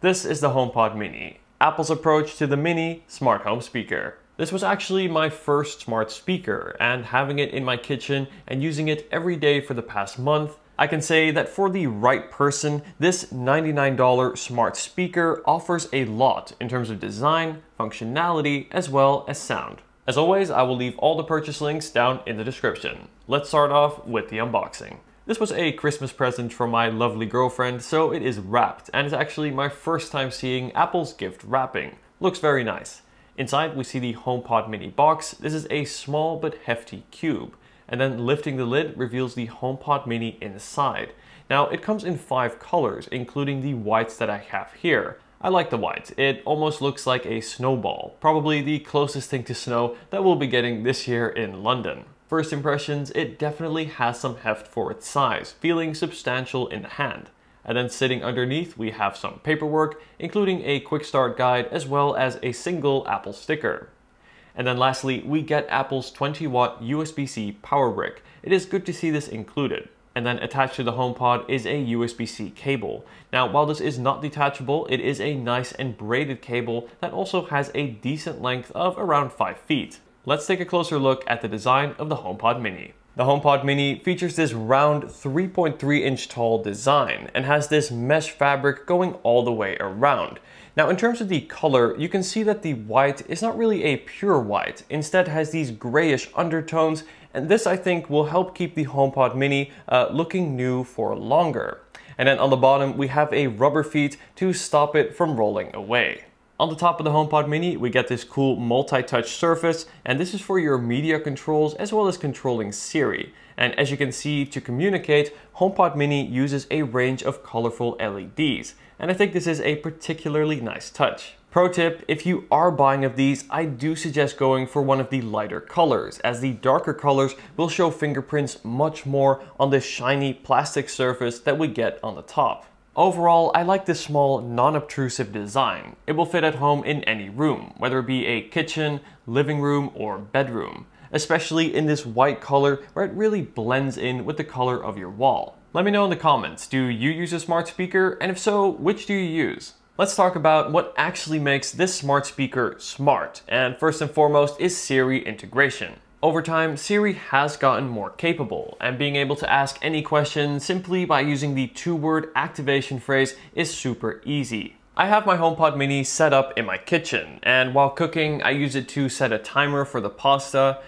This is the HomePod Mini, Apple's approach to the mini smart home speaker. This was actually my first smart speaker, and having it in my kitchen and using it every day for the past month, I can say that for the right person, this $99 smart speaker offers a lot in terms of design, functionality, as well as sound. As always, I will leave all the purchase links down in the description. Let's start off with the unboxing. This was a Christmas present from my lovely girlfriend, so it is wrapped, and it's actually my first time seeing Apple's gift wrapping. Looks very nice. Inside we see the HomePod Mini box. This is a small but hefty cube, and then lifting the lid reveals the HomePod Mini inside. Now it comes in 5 colors, including the whites that I have here. I like the white. It almost looks like a snowball, probably the closest thing to snow that we'll be getting this year in London. First impressions, it definitely has some heft for its size, feeling substantial in the hand. And then sitting underneath we have some paperwork, including a quick start guide as well as a single Apple sticker. And then lastly, we get Apple's 20-watt USB-C power brick. It is good to see this included. And then attached to the HomePod is a USB-C cable. Now, while this is not detachable, it is a nice and braided cable that also has a decent length of around 5 feet. Let's take a closer look at the design of the HomePod Mini. The HomePod Mini features this round 3.3-inch tall design and has this mesh fabric going all the way around. Now, in terms of the color, you can see that the white is not really a pure white, instead has these grayish undertones, and this I think will help keep the HomePod Mini looking new for longer. And then on the bottom we have a rubber feet to stop it from rolling away. On the top of the HomePod Mini, we get this cool multi-touch surface, and this is for your media controls as well as controlling Siri. And as you can see, to communicate, HomePod Mini uses a range of colorful LEDs, and I think this is a particularly nice touch. Pro tip, if you are buying of these, I do suggest going for one of the lighter colors, as the darker colors will show fingerprints much more on this shiny plastic surface that we get on the top. Overall, I like this small, non-obtrusive design. It will fit at home in any room, whether it be a kitchen, living room, or bedroom, especially in this white color where it really blends in with the color of your wall. Let me know in the comments, do you use a smart speaker? And if so, which do you use? Let's talk about what actually makes this smart speaker smart, and first and foremost is Siri integration. Over time, Siri has gotten more capable, and being able to ask any question simply by using the 2-word activation phrase is super easy. I have my HomePod Mini set up in my kitchen, and while cooking, I use it to set a timer for the pasta,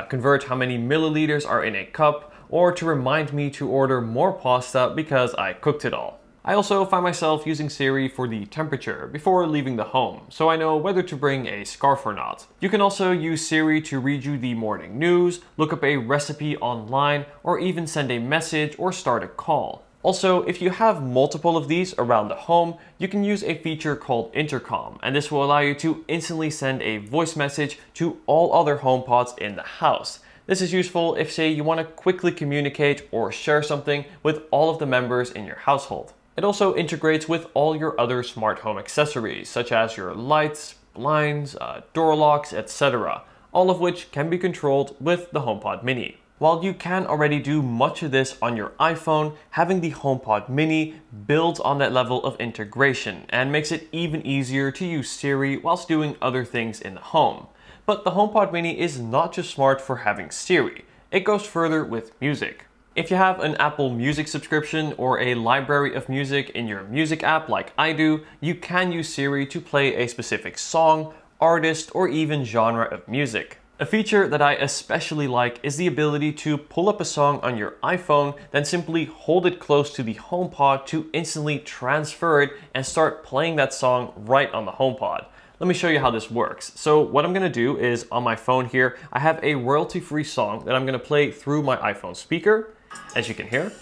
convert how many milliliters are in a cup, or to remind me to order more pasta because I cooked it all. I also find myself using Siri for the temperature before leaving the home, so I know whether to bring a scarf or not. You can also use Siri to read you the morning news, look up a recipe online, or even send a message or start a call. Also, if you have multiple of these around the home, you can use a feature called Intercom, and this will allow you to instantly send a voice message to all other HomePods in the house. This is useful if, say, you want to quickly communicate or share something with all of the members in your household. It also integrates with all your other smart home accessories, such as your lights, blinds, door locks, etc., all of which can be controlled with the HomePod Mini. While you can already do much of this on your iPhone, having the HomePod Mini builds on that level of integration and makes it even easier to use Siri whilst doing other things in the home. But the HomePod Mini is not just smart for having Siri, it goes further with music. If you have an Apple Music subscription or a library of music in your music app like I do, you can use Siri to play a specific song, artist, or even genre of music. A feature that I especially like is the ability to pull up a song on your iPhone, then simply hold it close to the HomePod to instantly transfer it and start playing that song right on the HomePod. Let me show you how this works. So what I'm gonna do is on my phone here, I have a royalty-free song that I'm gonna play through my iPhone speaker, as you can hear.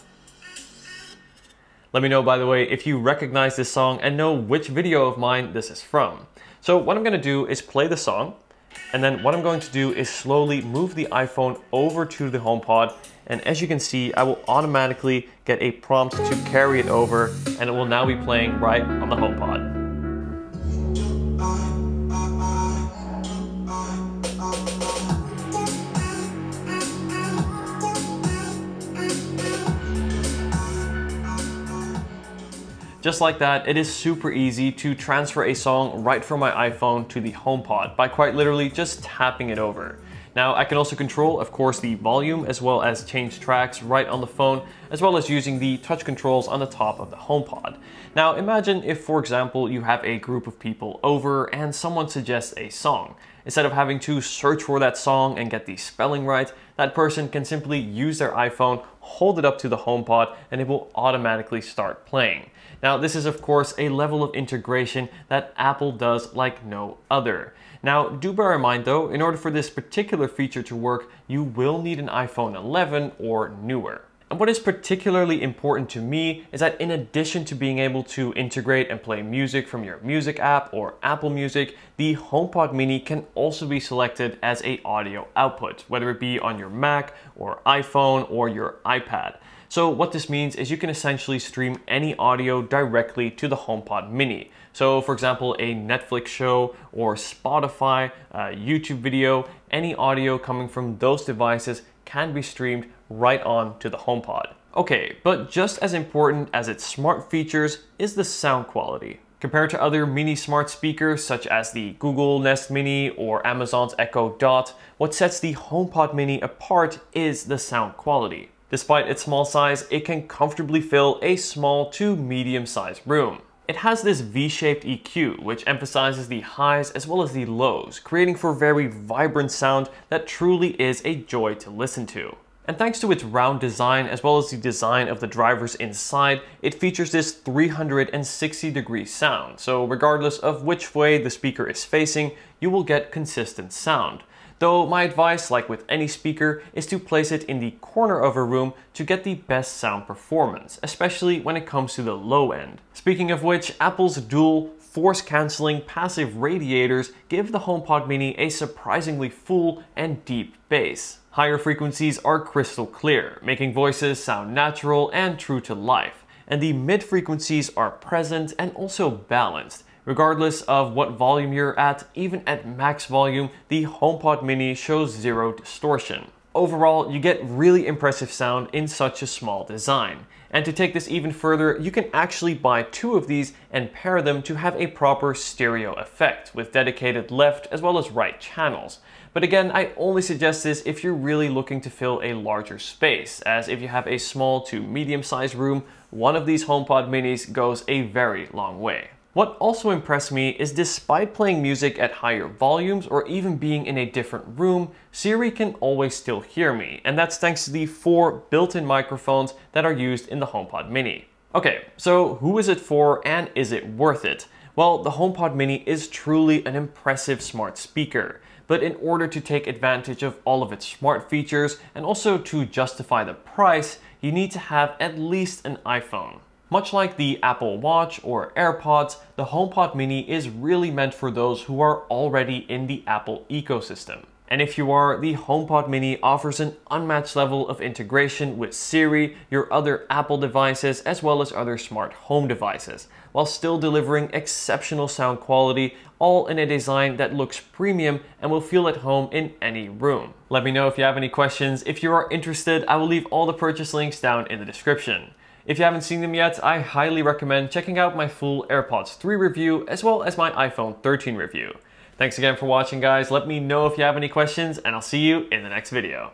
Let me know, by the way, if you recognize this song and know which video of mine this is from. So what I'm gonna do is play the song, and then what I'm going to do is slowly move the iPhone over to the HomePod, and as you can see, I will automatically get a prompt to carry it over, and it will now be playing right on the HomePod. Just like that, it is super easy to transfer a song right from my iPhone to the HomePod by quite literally just tapping it over. Now, I can also control, of course, the volume as well as change tracks right on the phone, as well as using the touch controls on the top of the HomePod. Now, imagine if, for example, you have a group of people over and someone suggests a song. Instead of having to search for that song and get the spelling right, that person can simply use their iPhone, hold it up to the HomePod, and it will automatically start playing. Now, this is of course a level of integration that Apple does like no other. Now, do bear in mind though, in order for this particular feature to work, you will need an iPhone 11 or newer. And what is particularly important to me is that in addition to being able to integrate and play music from your music app or Apple Music, the HomePod Mini can also be selected as an audio output, whether it be on your Mac or iPhone or your iPad. So what this means is you can essentially stream any audio directly to the HomePod Mini. So for example, a Netflix show or Spotify, a YouTube video, any audio coming from those devices can be streamed right on to the HomePod. Okay, but just as important as its smart features is the sound quality. Compared to other mini smart speakers such as the Google Nest Mini or Amazon's Echo Dot, what sets the HomePod Mini apart is the sound quality. Despite its small size, it can comfortably fill a small to medium-sized room. It has this V-shaped EQ, which emphasizes the highs as well as the lows, creating for very vibrant sound that truly is a joy to listen to. And thanks to its round design as well as the design of the drivers inside, it features this 360-degree sound. So regardless of which way the speaker is facing, you will get consistent sound. Though my advice, like with any speaker, is to place it in the corner of a room to get the best sound performance, especially when it comes to the low end. Speaking of which, Apple's dual force-canceling passive radiators give the HomePod Mini a surprisingly full and deep bass. Higher frequencies are crystal clear, making voices sound natural and true to life, and the mid-frequencies are present and also balanced. Regardless of what volume you're at, even at max volume, the HomePod Mini shows zero distortion. Overall, you get really impressive sound in such a small design. And to take this even further, you can actually buy two of these and pair them to have a proper stereo effect with dedicated left as well as right channels. But again, I only suggest this if you're really looking to fill a larger space, as if you have a small to medium-sized room, one of these HomePod Minis goes a very long way. What also impressed me is despite playing music at higher volumes or even being in a different room, Siri can always still hear me, and that's thanks to the 4 built-in microphones that are used in the HomePod Mini. Okay, so who is it for and is it worth it? Well, the HomePod Mini is truly an impressive smart speaker, but in order to take advantage of all of its smart features and also to justify the price, you need to have at least an iPhone. Much like the Apple Watch or AirPods, the HomePod Mini is really meant for those who are already in the Apple ecosystem. And if you are, the HomePod Mini offers an unmatched level of integration with Siri, your other Apple devices, as well as other smart home devices, while still delivering exceptional sound quality, all in a design that looks premium and will feel at home in any room. Let me know if you have any questions. If you are interested, I will leave all the purchase links down in the description. If you haven't seen them yet, I highly recommend checking out my full AirPods 3 review as well as my iPhone 13 review. Thanks again for watching, guys. Let me know if you have any questions, and I'll see you in the next video.